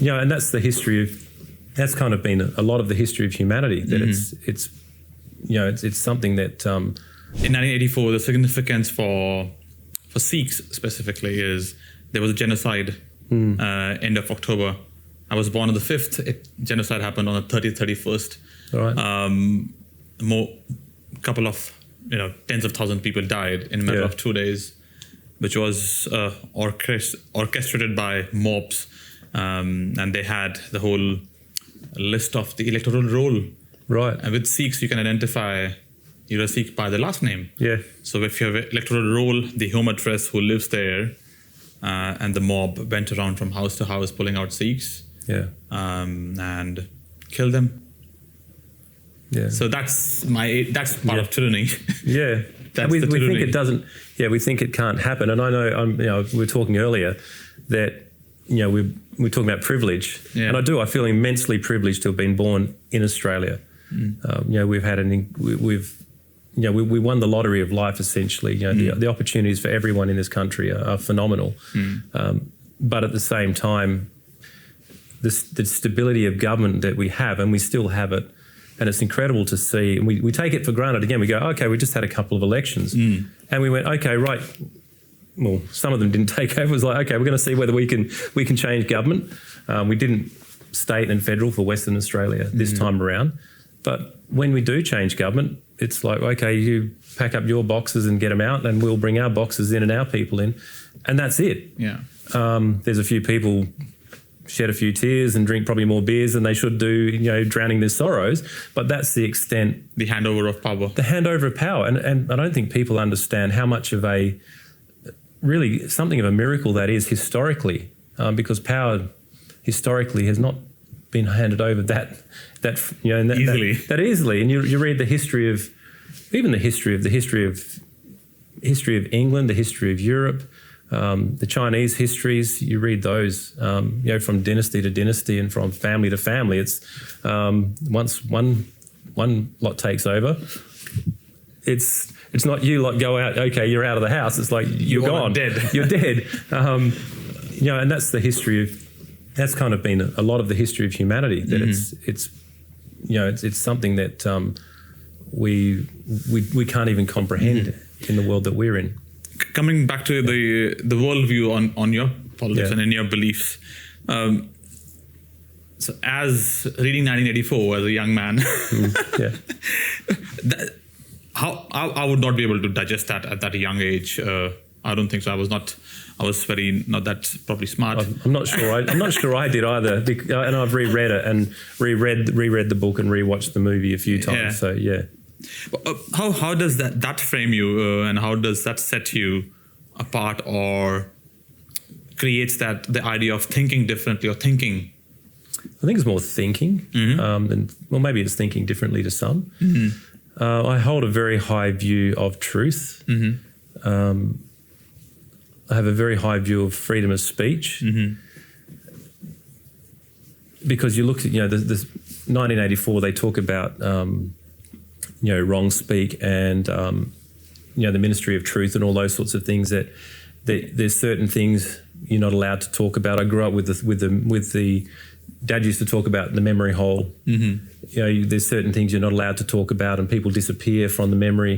and that's the history of. That's kind of been a lot of the history of humanity. That it's something that. In 1984, the significance for Sikhs specifically is there was a genocide end of October. I was born on the 5th. Genocide happened on the 30th, 31st. All right. Couple of tens of thousands of people died in a matter of 2 days, which was orchestrated by mobs, and they had the whole list of the electoral roll. Right. And with Sikhs, you can identify you're a Sikh by the last name. Yeah. So if you have electoral roll, the home address, who lives there, and the mob went around from house to house pulling out Sikhs. Yeah. And killed them. Yeah. So that's part of tyranny. Yeah. we think it doesn't. Yeah, we think it can't happen. And I know we were talking earlier that we're talking about privilege, and I feel immensely privileged to have been born in Australia. We've had we won the lottery of life essentially. The opportunities for everyone in this country are phenomenal. But at the same time, the stability of government that we have, and we still have it, and it's incredible to see. And we take it for granted. Again, we go, okay, we just had a couple of elections, and we went, okay, right. Well, some of them didn't take over. It was like, okay, we're going to see whether we can change government. We didn't state and federal for Western Australia this time around. But when we do change government, it's like, okay, you pack up your boxes and get them out, and we'll bring our boxes in and our people in, and that's it. Yeah. There's a few people shed a few tears and drink probably more beers than they should do, drowning their sorrows. But that's the extent. The handover of power. The handover of power. And I don't think people understand how much of really something of a miracle that is historically, because power historically has not been handed over that easily. And you read the history of England, the history of Europe, the Chinese histories. You read those, from dynasty to dynasty and from family to family. It's once one lot takes over, it's not you lot go out. Okay, you're out of the house. It's like you're gone. Dead. You're dead. And that's the history of. That's kind of been a lot of the history of humanity. That it's something that we can't even comprehend in the world that we're in. Coming back to the worldview on your politics and in your beliefs. So as reading 1984 as a young man, how I would not be able to digest that at that young age. I don't think so. I was not that probably smart. I'm not sure. I'm not sure I did either. And I've reread it and reread the book and rewatched the movie a few times. Yeah. So yeah. How does that frame you, and how does that set you apart, or creates the idea of thinking differently or thinking? I think it's more thinking, maybe it's thinking differently to some. I hold a very high view of truth. I have a very high view of freedom of speech, because you look at the 1984. They talk about wrong speak and the Ministry of Truth and all those sorts of things. That there's certain things you're not allowed to talk about. I grew up with the Dad used to talk about the memory hole. There's certain things you're not allowed to talk about, and people disappear from the memory.